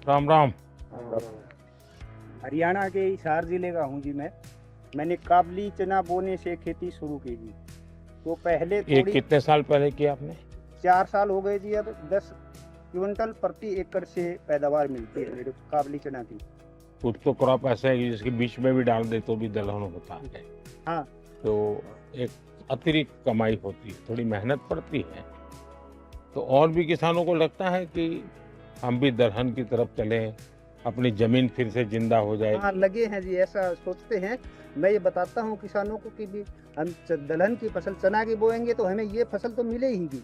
राम राम। हरियाणा के हिसार जिले का हूँ जी मैंने काबली चना बोने से खेती शुरू की जी। तो पहले ये थोड़ी कितने साल पहले किया आपने? 4 साल हो गए जी। अब 10 क्विंटल प्रति एकड़ से पैदावार मिलती है मेरे काबली चना की। कुछ तो क्रॉप ऐसा है कि जिसके बीच में भी डाल दे तो भी दलहन होता है। हाँ, तो एक अतिरिक्त कमाई होती है, थोड़ी मेहनत पड़ती है। तो और भी किसानों को लगता है कि हम भी दलहन की तरफ चलें, अपनी जमीन फिर से जिंदा हो जाए। हाँ लगे हैं जी, ऐसा सोचते हैं। मैं ये बताता हूँ किसानों को कि भी हम दलहन की फसल चना की बोएंगे तो हमें ये फसल तो मिलेगी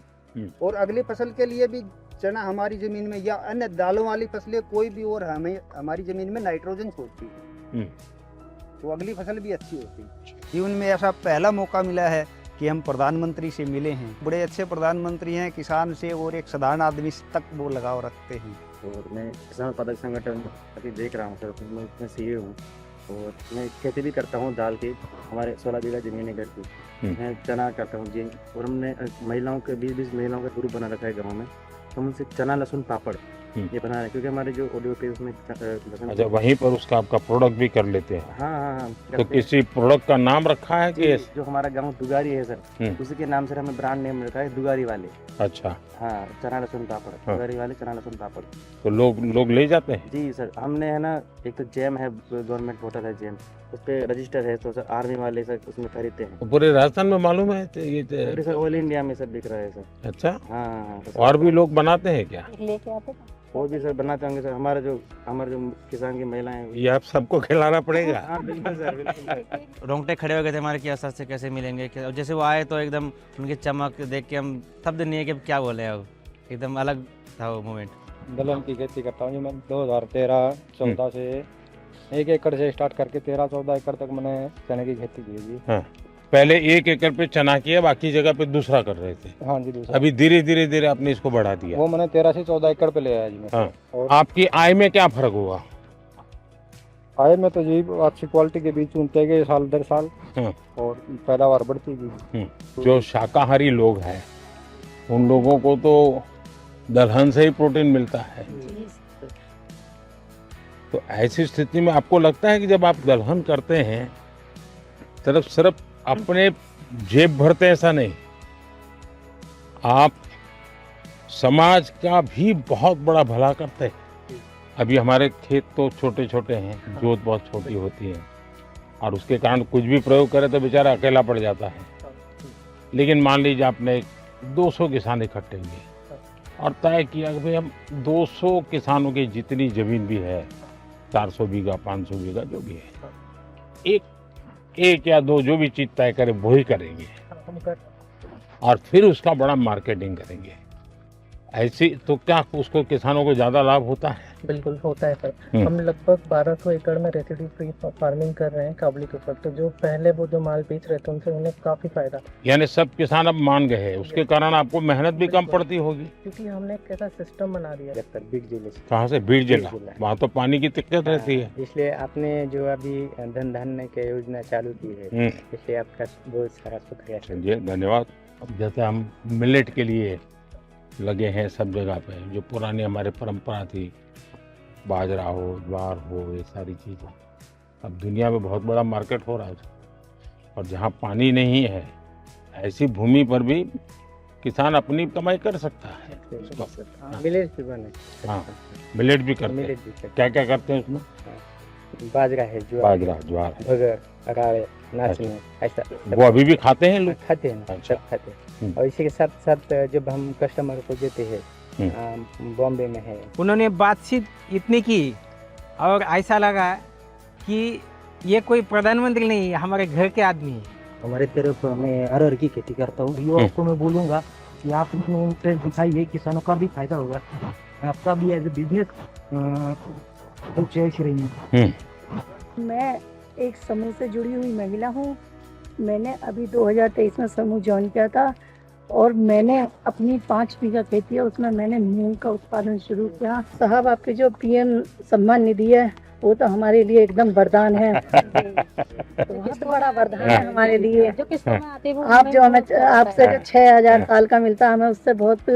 और अगली फसल के लिए भी चना हमारी जमीन में या अन्य दालों वाली फसलें कोई भी और हमें हमारी जमीन में नाइट्रोजन छोड़ती है, तो अगली फसल भी अच्छी होती है। जीवन में ऐसा पहला मौका मिला है कि हम प्रधानमंत्री से मिले हैं। बड़े अच्छे प्रधानमंत्री हैं, किसान से और एक साधारण आदमी तक वो लगाव रखते हैं। और मैं किसान उत्पादक संगठन अभी देख रहा हूँ सर, मैं उसमें सीए हूँ और मैं खेती भी करता हूँ दाल की। हमारे 16 बीघा जमीन है घर की, मैं चना करता हूँ जी। और हमने महिलाओं के 20-20 महिलाओं का ग्रुप बना रखा है गाँव में। हम उनसे चना लहसुन पापड़ ये बना रहे हैं, क्योंकि हमारे जो ऑडियो पे उसमें अच्छा, वहीं पर उसका आपका प्रोडक्ट भी कर लेते हैं? हाँ। तो किसी प्रोडक्ट का नाम रखा है कि जो हमारा गाँव दुगारी है सर, उसी के नाम से हमें ब्रांड नेम रखा है दुगारी वाले। अच्छा हाँ, चना लहसुन पापड़, दुगारी वाले चना लहसुन पापड़। तो लोग ले जाते हैं? जी सर, हमने है ना, एक तो जैम है, गवर्नमेंट पोर्टल है जैम, उस पर रजिस्टर है, तो सर आर्मी वाले सर उसमें खरीदते हैं। तो पूरे राजस्थान में मालूम है तो ये पूरे सर ऑल इंडिया में सब बिक रहा है सर। अच्छा, हाँ। और भी लोग बनाते हैं क्या? लेके आते और भी सर बनाते होंगे सर। हमारे जो किसान की महिलाएं, ये आप सबको खिलाना पड़ेगा। हाँ बिल्कुल सर, बिल्कुल। रोंगटे खड़े हो गए थे हमारे कि सर से कैसे मिलेंगे। और जैसे वो आए तो एकदम उनकी चमक देख के हम शब्द नहीं है कि क्या बोले। अब एकदम अलग था वो मोमेंट। दलहन की खेती करता हूँ जी मैं 2013-14 से 1 एकड़ से स्टार्ट करके 13-14 एकड़ तक मैंने चने की खेती की जी। हाँ, पहले 1 एकड़ पे चना किया, बाकी जगह पे दूसरा कर रहे थे। हाँ जी, दूसरा। अभी धीरे धीरे आपने इसको बढ़ा दिया। वो मैंने 13 से 14 एकड़ पे ले आया जी मैं। हाँ। और आपकी आय में क्या फर्क हुआ? आय में तो जी अच्छी क्वालिटी के बीज चुनते गए साल दर साल। हाँ। और पैदावार बढ़ती गई। जो शाकाहारी लोग हैं उन लोगों को तो दलहन से ही प्रोटीन मिलता है। तो ऐसी स्थिति में आपको लगता है कि जब आप दलहन करते हैं सिर्फ अपने जेब भरते हैं, ऐसा नहीं, आप समाज का भी बहुत बड़ा भला करते हैं। अभी हमारे खेत तो छोटे छोटे हैं, जोत बहुत छोटी होती है और उसके कारण कुछ भी प्रयोग करे तो बेचारा अकेला पड़ जाता है। लेकिन मान लीजिए आपने 200 किसान इकट्ठे हुए और तय किया कि भाई हम 200 किसानों की जितनी जमीन भी है, 400 बीघा 500 बीघा जो भी है, एक या दो जो भी चीज तय करे वो ही करेंगे और फिर उसका बड़ा मार्केटिंग करेंगे। ऐसी तो क्या उसको किसानों को ज्यादा लाभ होता है? बिल्कुल होता है सर। हम लगभग 1200 एकड़ में रेसिड्यू फ्री फार्मिंग कर रहे हैं काबली के ऊपर। तो जो पहले वो जो माल बेच रहे थे उनसे उन्हें काफी फायदा। यानी सब किसान अब मान गए हैं, उसके कारण आपको मेहनत भी कम पड़ती होगी, क्योंकि हमने एक ऐसा सिस्टम बना दिया है। बीट जिले से। कहाँ से? बीड़ जिला। वहाँ तो पानी की दिक्कत रहती है। इसलिए आपने जो अभी धन धान्य की योजना चालू की है, इसलिए आपका बहुत सारा शुक्रिया। चलिए, धन्यवाद। अब जैसे हम मिलेट के लिए लगे हैं सब जगह पे, जो पुरानी हमारी परंपरा थी, बाजरा हो, ज्वार हो, ये सारी चीज़ें, अब दुनिया में बहुत बड़ा मार्केट हो रहा है। और जहाँ पानी नहीं है ऐसी भूमि पर भी किसान अपनी कमाई कर सकता है। मिलेट भी बने। हाँ, मिलेट भी करते हैं। क्या क्या करते हैं उसमें? बाजरा है, बाजरा, ज्वार, भगर, अराड़े, नाचने, ऐसा वो अभी भी खाते हैं लोग? खाते हैं, अच्छा। सब खाते हैं। और इसी के साथ साथ जब हम कस्टमर को देते हैं, बॉम्बे में है, उन्होंने बातचीत इतनी की और ऐसा लगा कि ये कोई प्रधानमंत्री नहीं है, हमारे घर के आदमी है। हमारे तरफ मैं अरहर की खेती करता हूँ। युवाओं को मैं बोलूँगा कि आप इसमें इंटरेस्ट दिखाइए, किसानों का भी फायदा होगा, आपका भी एज ए बिजनेस चॉइस रही। मैं एक समूह से जुड़ी हुई महिला हूँ। मैंने अभी 2023 में समूह ज्वाइन किया था और मैंने अपनी 5 बीघा खेती है, उसमें मैंने मूंग का उत्पादन शुरू किया। साहब, आपके जो पीएम सम्मान निधि है वो तो हमारे लिए एकदम वरदान है। बहुत बड़ा वरदान है हमारे लिए। जो किस्तों में आते हैं वो आप जो हमें आपसे जो 6000 साल का मिलता है, हमें उससे बहुत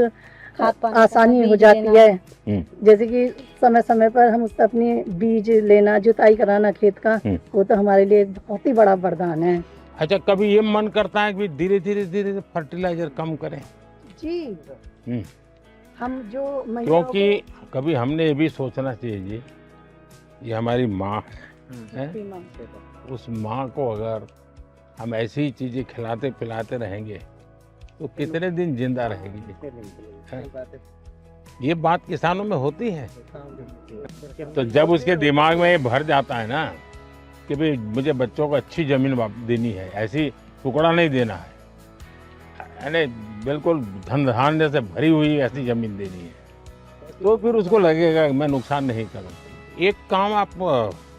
खाद पानी आसानी बीज हो जाती लेना। है। जैसे कि समय समय पर हम उससे अपनी बीज लेना, जुताई कराना खेत का, वो तो हमारे लिए एक बहुत ही बड़ा वरदान है। अच्छा, कभी ये मन करता है कि धीरे धीरे फर्टिलाइजर कम करें? जी, हम जो महिलाओं क्योंकि कभी हमने ये भी सोचना चाहिए जी, ये हमारी माँ है, को बीमा उस माँ को अगर हम ऐसी ही चीजें खिलाते पिलाते रहेंगे तो कितने दिन जिंदा रहेगी? है? ये बात किसानों में होती है। तो जब उसके दिमाग में ये भर जाता है ना कि भाई मुझे बच्चों को अच्छी जमीन देनी है, ऐसी टुकड़ा नहीं देना है, यानी बिल्कुल धन धान्य से भरी हुई ऐसी जमीन देनी है, तो फिर उसको लगेगा कि मैं नुकसान नहीं करूँ। एक काम आप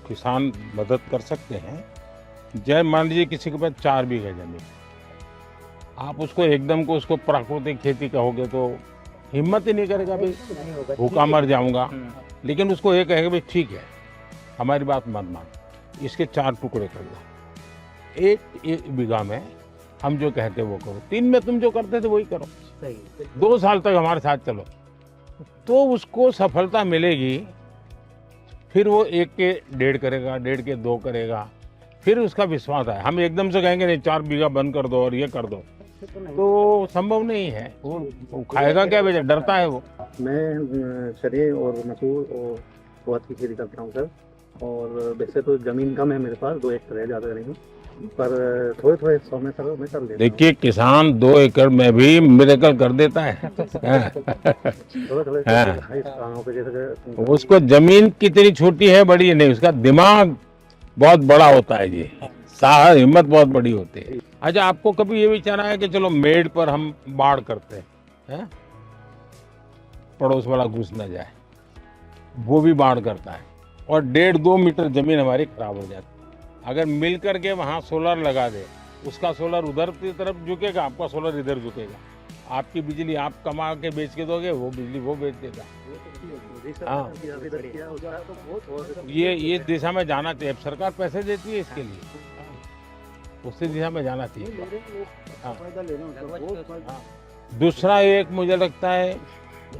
किसान मदद कर सकते हैं। जय मान लीजिए किसी के पास 4 बीघा जमीन, आप उसको एकदम को उसको प्राकृतिक खेती कहोगे तो हिम्मत ही नहीं करेगा, भाई भूखा मर जाऊंगा। लेकिन उसको ये कहेगा भाई ठीक है, हमारी बात मत मान, इसके 4 टुकड़े कर दो, एक बीघा में हम जो कहते वो करो, 3 में तुम जो करते थे वही करो, 2 साल तक हमारे साथ चलो, तो उसको सफलता मिलेगी। फिर वो 1 के 1.5 करेगा, 1.5 के 2 करेगा, फिर उसका विश्वास है। हम एकदम से कहेंगे नहीं 4 बीघा बंद कर दो और ये कर दो, तो संभव नहीं है। वो खाएगा क्या, बेचा डरता है वो। मैं चने और मसूर और उड़द की खेती करता हूँ सर, और वैसे तो ज़मीन कम है मेरे पास, 2 एकड़ है, ज़्यादा नहीं, पर थोड़े थोड़े 100 में सर मैं कर लेता हूँ। देखिए किसान 2 एकड़ में भी मिरेकल कर देता है। थोड़े कामों पे जैसे उसको जमीन कितनी छोटी है बड़ी है नहीं, उसका दिमाग बहुत बड़ा होता है जी, साहस हिम्मत बहुत बड़ी होती है। अच्छा, आपको कभी ये विचार आया कि चलो मेड़ पर हम बाढ़ करते हैं, पड़ोस वाला घुस न जाए, वो भी बाढ़ करता है और 1.5-2 मीटर जमीन हमारी खराब हो जाती है। अगर मिल करके वहाँ सोलर लगा दे, उसका सोलर उधर की तरफ झुकेगा, आपका सोलर इधर झुकेगा, आपकी बिजली आप कमा के बेच के दोगे, वो बिजली वो बेच देगा। हाँ, ये दिशा में जाना चाहिए। सरकार पैसे देती है इसके लिए, उसी दिशा में जाना चाहिए। हाँ। दूसरा एक मुझे लगता है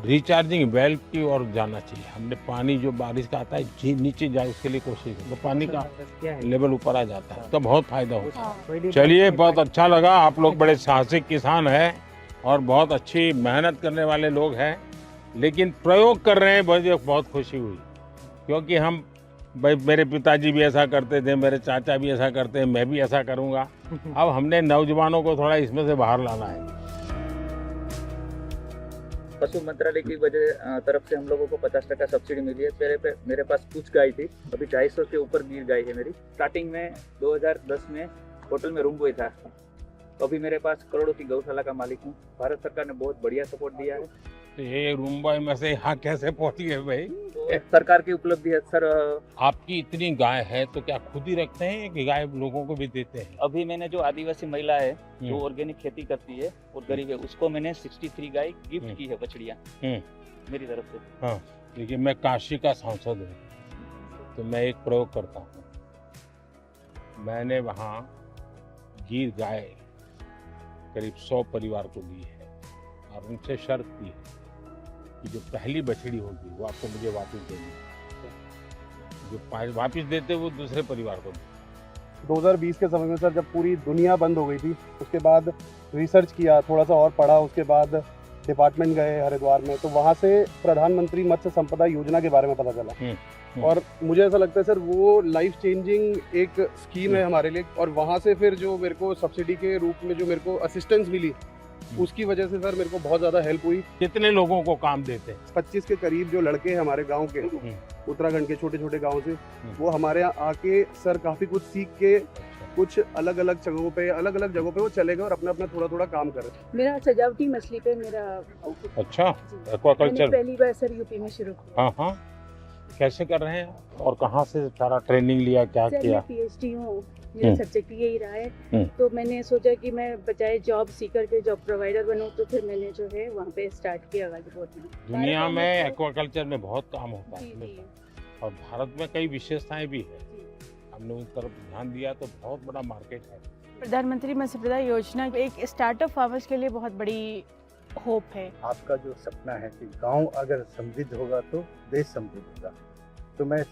रिचार्जिंग वेल की ओर जाना चाहिए। हमने पानी जो बारिश का आता है नीचे जाए उसके लिए कोशिश करें, तो पानी का लेवल ऊपर आ जाता है, तो बहुत फायदा होता है। चलिए, बहुत अच्छा लगा। आप लोग बड़े साहसिक किसान हैं और बहुत अच्छी मेहनत करने वाले लोग हैं, लेकिन प्रयोग कर रहे हैं, मुझे बहुत खुशी हुई। क्योंकि हम भाई, मेरे पिताजी भी ऐसा करते थे, मेरे चाचा भी ऐसा करते हैं, मैं भी ऐसा करूंगा। अब हमने नौजवानों को थोड़ा इसमें से बाहर लाना है। पशु मंत्रालय की वजह तरफ से हम लोगों को 50% सब्सिडी मिली है। मेरे पास कुछ गाय थी, अभी 250 के ऊपर गिर गाय है मेरी। स्टार्टिंग में 2010 में होटल में रूम बॉय था, तो अभी मेरे पास करोड़ों की गौशाला का मालिक हूँ। भारत सरकार ने बहुत बढ़िया सपोर्ट दिया है। तो ये रूम बॉय में से यहाँ कैसे पहुँची है भाई? तो सरकार की उपलब्धि है सर। आपकी इतनी गाय है तो क्या खुद ही रखते हैं कि गाय लोगों को भी देते हैं? अभी मैंने जो आदिवासी महिला है जो ऑर्गेनिक खेती करती है और गरीब है, उसको मैंने 63 गाय गिफ्ट की है, बछड़ियाँ मेरी तरफ से। हाँ, देखिए मैं काशी का सांसद हूँ, तो मैं एक प्रयोग करता हूँ। मैंने वहाँ गिर गाय करीब 100 परिवार को दी है और उनसे शर्त की है कि जो पहली बछड़ी होगी वो आपको मुझे वापस देनी है, जो वापस देते वो दूसरे परिवार को देते। 2020 के समय में सर, जब पूरी दुनिया बंद हो गई थी, उसके बाद रिसर्च किया, थोड़ा सा और पढ़ा, उसके बाद डिपार्टमेंट गए हरिद्वार में, तो वहाँ से प्रधानमंत्री मत्स्य संपदा योजना के बारे में पता चला। और मुझे ऐसा लगता है सर, वो लाइफ चेंजिंग एक स्कीम है हमारे लिए। और वहाँ से फिर जो मेरे को सब्सिडी के रूप में जो मेरे को असिस्टेंस मिली, उसकी वजह से सर मेरे को बहुत ज़्यादा हेल्प हुई। कितने लोगों को काम देते हैं? 25 के करीब जो लड़के हैं हमारे गांव के, उत्तराखंड के छोटे छोटे गांव से, वो हमारे यहाँ आके सर काफ़ी कुछ सीख के कुछ अलग अलग जगहों पे वो चले गए और अपना अपना थोड़ा थोड़ा काम कर रहे हैं। मेरा सजावटी मछली पे मेरा अच्छा, एक्वाकल्चर पहली बार सर यूपी में शुरू किया। हाँ हाँ, कैसे कर रहे हैं और कहाँ से सारा ट्रेनिंग लिया, क्या किया? पीएचडी हूँ, मेरा सब्जेक्ट यही रहा है। तो मैंने सोचा कि मैं बजाय जॉब सीकर के जॉब प्रोवाइडर बनूं, तो फिर मैंने जो है वहाँ पे स्टार्ट किया गाजीपुर में। दुनिया में एक्वाकल्चर में बहुत काम होता है और भारत में कई विशेषताएं भी है। हमने उस तरफ ध्यान दिया तो बहुत बड़ा मार्केट है। प्रधानमंत्री मत्स्य संपदा योजना एक स्टार्टअप फार्मर्स के लिए बहुत बड़ी होप है। आपका जो सपना है कि गांव अगर समृद्ध होगा तो देश समृद्ध होगा, तो मैं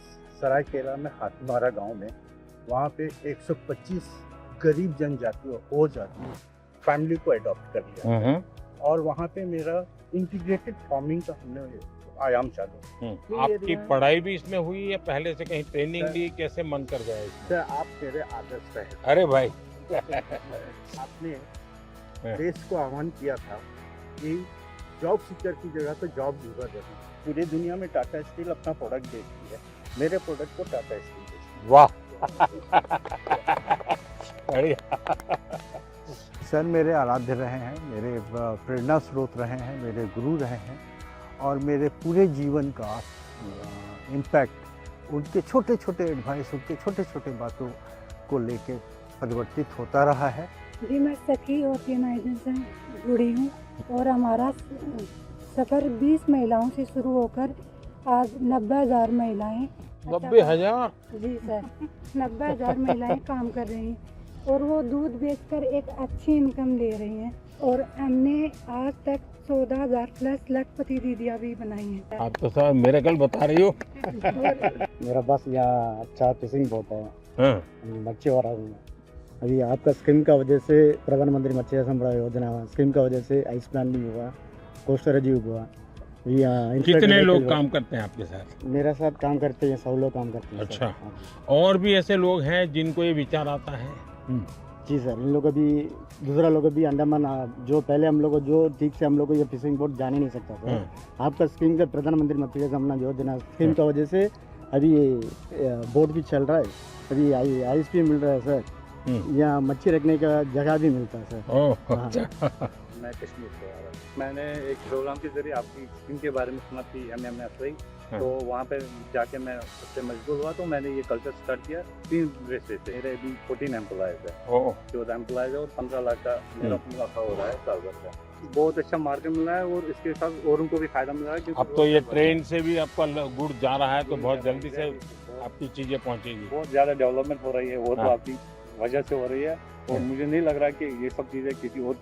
सरायकेला में हाथमारा गांव में वहाँ पे 125 गरीब जनजातियों और जातियों फैमिली को अडॉप्ट कर लिया और वहाँ पे मेरा इंटीग्रेटेड फार्मिंग का हमने आयाम चालू। आपकी पढ़ाई भी इसमें हुई या पहले से कहीं ट्रेनिंग ली, कैसे मन कर गया इसमें? सर आप मेरे आदर्श रहे। अरे भाई आपने देश को आह्वान किया था कि जॉब सीकर की जगह पे जॉब लीवर देना। पूरी दुनिया में टाटा स्टील अपना प्रोडक्ट बेचती है, मेरे प्रोडक्ट को टाटा स्टील बेचती है। वाह बढ़िया। सर मेरे आराध्य रहे हैं, मेरे प्रेरणा स्रोत रहे हैं, मेरे गुरु रहे हैं और मेरे पूरे जीवन का इम्पैक्ट उनके छोटे छोटे एडवाइस, उनके छोटे छोटे बातों को लेके परिवर्तित होता रहा है। जी मैं सखी ऑर्गेनाइजेशन से जुड़ी हूँ और हमारा सफ़र 20 महिलाओं से शुरू होकर आज 90,000 महिलाएं 90,000? जी सर 90,000 महिलाएं काम कर रही हैं और वो दूध बेचकर एक अच्छी इनकम ले रही हैं और हमने आज तक 14,000 प्लस लखपति दीदियाँ भी बनाई हैं। आप तो सर मेरे कल बता रही हो। मेरा बस यहाँ अच्छा फिशिंग बहुत है, हाँ। मच्छी और अभी आपका स्कीम का वजह से प्रधानमंत्री मत्स्य संपदा योजना स्कीम का वजह से आइस प्लान भी हुआ, कोस्टर जी हुआ। कितने लोग काम करते हैं आपके साथ? मेरे साथ काम करते हैं 100 लोग काम करते हैं। अच्छा, और भी ऐसे लोग हैं जिनको ये विचार आता है? जी सर, इन लोग अभी दूसरा लोग अभी अंडमान जो पहले हम लोग जो ठीक से हम लोग को ये फिशिंग बोट जाने नहीं सकता था। आपका स्कीम का प्रधानमंत्री मत्स्य संपदा योजना स्कीम का वजह से अभी बोट भी चल रहा है, अभी आइस भी मिल रहा है सर, यहाँ मच्छी रखने का जगह भी मिलता है सर। अच्छा। मैं कश्मीर से आ रहा हूँ। मैंने एक प्रोग्राम के जरिए आपकी स्कीम के बारे में सुना थी MMFI, तो वहाँ पे जाके मैं उससे मजबूर हुआ, तो मैंने ये कल्चर स्टार्ट किया 3 बेसिस से। मेरे अभी 14 एम्प्लॉयज़ है, 14 एम्प्लॉयज़ है और 15 लाख का मेरा मुनाफा हो रहा है साल भर का। बहुत अच्छा मार्केट मिल रहा है और इसके साथ औरों को भी फायदा मिल रहा है। अब तो ये ट्रेन से भी आपका गुड़ जा रहा है तो बहुत जल्दी से आपकी चीजें पहुँचेगी। बहुत ज़्यादा डेवलपमेंट हो रही है, वो तो आपकी वजह से हो रही है और मुझे नहीं लग रहा कि ये सब चीज़ें किसी और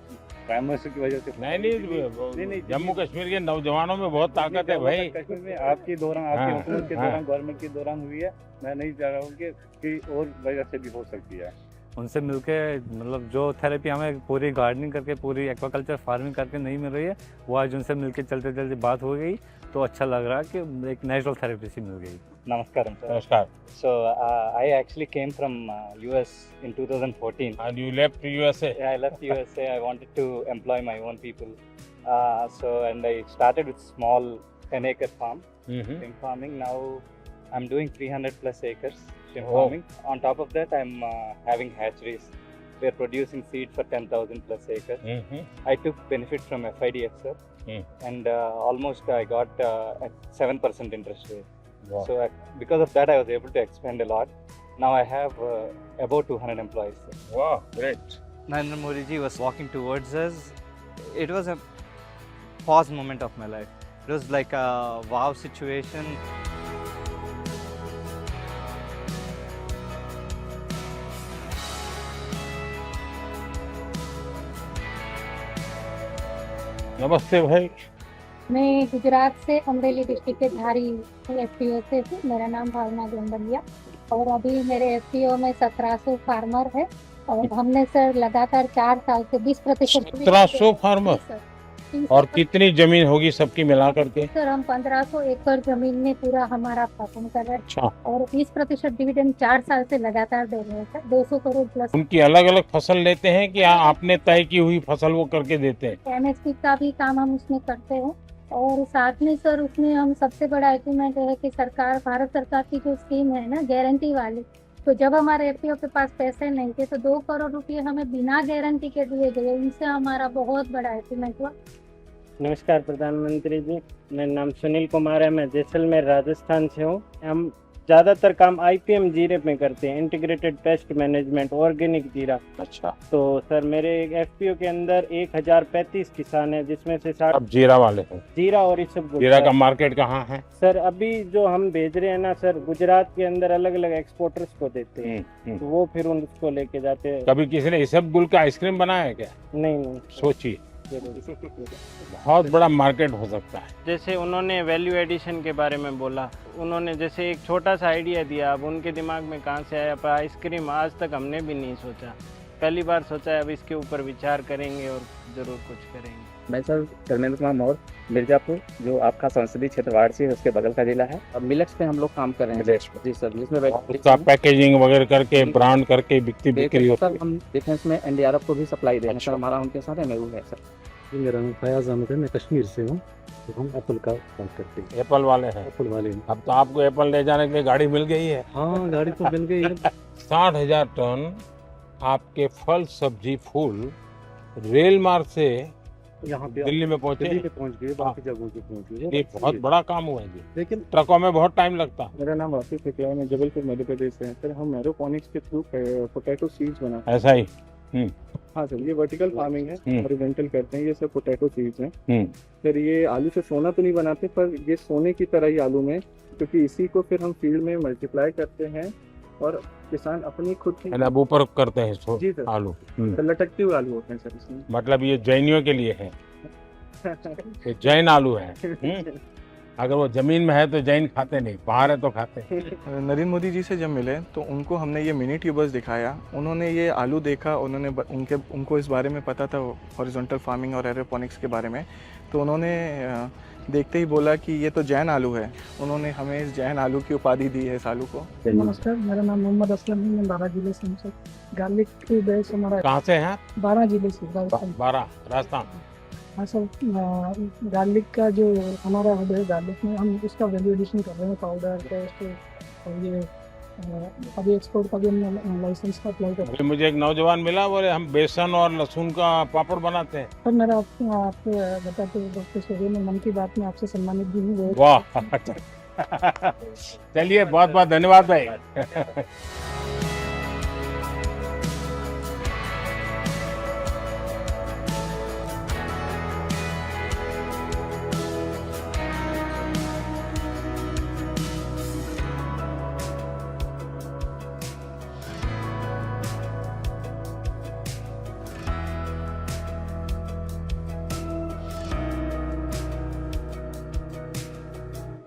प्राइम मिनिस्टर की वजह से। नहीं, जम्मू कश्मीर के नौजवानों में बहुत ताकत है भाई। कश्मीर में आपकी दौरान, आपकी हुकूमत के दौरान, गवर्नमेंट के दौरान हुई है। मैं नहीं चाह रहा हूँ कि और वजह से भी हो सकती है। उनसे मिलके मतलब जो थेरेपी हमें पूरी गार्डनिंग करके, पूरी एक्वाकल्चर फार्मिंग करके नहीं मिल रही है, वो आज उनसे मिलके चलते चलते बात हो गई तो अच्छा लग रहा है कि एक नेचुरल थेरेपी सी मिल गई। Namaskaram, sir. Namaskar. So I actually came from US in 2014. And you left USA? Yeah, I left USA. I wanted to employ my own people. And I started with small 10-acre farm, shrimp farming. Now I'm doing 300 plus acres shrimp farming. On top of that, I'm having hatcheries. We're producing seed for 10,000 plus acres. I took benefit from FIDF, sir. And almost I got a 7% interest rate. Wow. So because of that, I was able to expand a lot. Now I have about 200 employees. Sir. Wow, great. Narendra Modi ji was walking towards us. It was a pause moment of my life. It was like a wow situation. नमस्ते भाई। मैं गुजरात से Amreli district के धारी FPO से हूँ। मेरा नाम भावना गोंडलिया और अभी मेरे FPO में 1700 फार्मर है और हमने सर लगातार 4 साल से 20% 1700 फार्मर और कितनी जमीन होगी सबकी मिला करके? सर हम 1500 एकड़ जमीन में पूरा हमारा फार्म कर रहे हैं। अच्छा। और 20% डिविडेंड 4 साल से लगातार दे रहे हैं सर, 200 करोड़ प्लस। उनकी अलग अलग फसल लेते हैं कि आपने तय की हुई फसल वो करके देते हैं? MSP का भी काम हम उसमें करते हैं और साथ में सर उसमें हम सबसे बड़ा अचीवमेंट है कि सरकार, भारत सरकार की जो स्कीम है ना गारंटी वाली, तो जब हमारे FPO के पास पैसे नहीं थे तो 2 करोड़ रुपए हमें बिना गारंटी के दिए गए। उनसे हमारा बहुत बड़ा अचीवमेंट हुआ। नमस्कार प्रधानमंत्री जी, मेरा नाम सुनील कुमार है, मैं जैसलमेर राजस्थान से हूँ। हम ज़्यादातर काम IPM जीरे में करते हैं, इंटीग्रेटेड पेस्ट मैनेजमेंट, ऑर्गेनिक जीरा। अच्छा। तो सर मेरे FPO के अंदर 1035 किसान हैं, जिसमें से 60 अब जीरा वाले हैं। जीरा और इस सब। जीरा का मार्केट कहाँ है सर? अभी जो हम भेज रहे हैं ना सर, गुजरात के अंदर अलग अलग एक्सपोर्टर्स को देते हैं, तो वो फिर उनको लेके जाते हैं। कभी किसी ने इसबगुल का आइसक्रीम बनाया है क्या? नहीं। सोचिए बहुत बड़ा मार्केट हो सकता है। जैसे उन्होंने वैल्यू एडिशन के बारे में बोला, उन्होंने जैसे एक छोटा सा आइडिया दिया, अब उनके दिमाग में कहाँ से आया, पर आइसक्रीम आज तक हमने भी नहीं सोचा, पहली बार सोचा है। अब इसके ऊपर विचार करेंगे और ज़रूर कुछ करेंगे। मैं सर धर्मेंद्र कुमार मौर्य, मिर्जापुर, जो आपका संसदीय क्षेत्र वाराणसी है उसके बगल का जिला है। अब मिलेट्स पे हम लोग काम कर रहे हैं जी सर, जिसमें उसका पैकेजिंग वगैरह करके ब्रांड करके बिक्री होती सर हम डिफेंस में NDRF को भी सप्लाई दे रहे हैं सर, हमारा उनके साथ MOU है सर। मेरा नाम फयाज अहमद है, मैं कश्मीर से हूँ। तो हम एप्पल का काम करते हैं। एप्पल वाले हैं? एप्पल वाले। अब तो आपको एप्पल ले जाने के लिए गाड़ी मिल गई है। हाँ, गाड़ी तो मिल गई है। 60,000 टन आपके फल सब्जी फूल रेल मार्ग से यहाँ पे दिल्ली में पहुंचे, दिल्ली पे पहुंच गए, बाकी जगहों पे पहुंच गए। ये बहुत बड़ा काम हुआ है जी, लेकिन ट्रकों में बहुत टाइम लगता है। मेरा नाम वासिफ है, मैं जबलपुर मध्य प्रदेश से। सर हम एरोपोनिक्स के थ्रू पोटैटो सीड्स बनाते हैं। ऐसा ही? हाँ सर, ये वर्टिकल फार्मिंग है, हॉरिजॉन्टल करते हैं। ये सब पोटैटो सीड्स हैं सर। ये आलू से सोना तो नहीं बनाते, पर ये सोने की तरह ही आलू में, क्योंकि इसी को फिर हम फील्ड में मल्टीप्लाई करते हैं और किसान अपनी खुद की अब ऊपर करते हैं जी सर, आलू। तो लटकते हुए आलू होते हैं सर इसमें। मतलब ये जैनियों के लिए है, ये जैन आलू है। अगर वो जमीन में है तो जैन खाते नहीं, बाहर है तो खाते। नरेंद्र मोदी जी से जब मिले तो उनको हमने ये मिनी ट्यूबर्स दिखाया, उन्होंने ये आलू देखा, उनको इस बारे में पता था हॉरिजॉन्टल फार्मिंग और एरोपोनिक्स के बारे में, तो उन्होंने देखते ही बोला कि ये तो जैन आलू है। उन्होंने हमें इस जैन आलू की उपाधि दी है इस आलू को। नमस्कार, मेरा नाम मोहम्मद असलम है, मैं 12 जिले से हूँ सर। गार्लिक की बेस हमारा कहाँ से है? 12 जिले से, राजस्थान। 12 राजस्थान। हाँ सर, गार्लिक का जो हमारा हब है, गार्लिक में हम उसका वैल्यू एडिशन कर रहे हैं, पाउडर, पेस्ट, और ये अभी एक्सपोर्ट का भी हम लाइसेंस का अप्लाई कर रहे हैं। मुझे एक नौजवान मिला, बोले हम बेसन और लहसुन का पापड़ बनाते हैं। सर मेरा आपको बताते हुए डॉक्टर सूर्य ने मन की बात में आपसे सम्मानित भी हूँ। वाह, चलिए बहुत बहुत धन्यवाद भाई।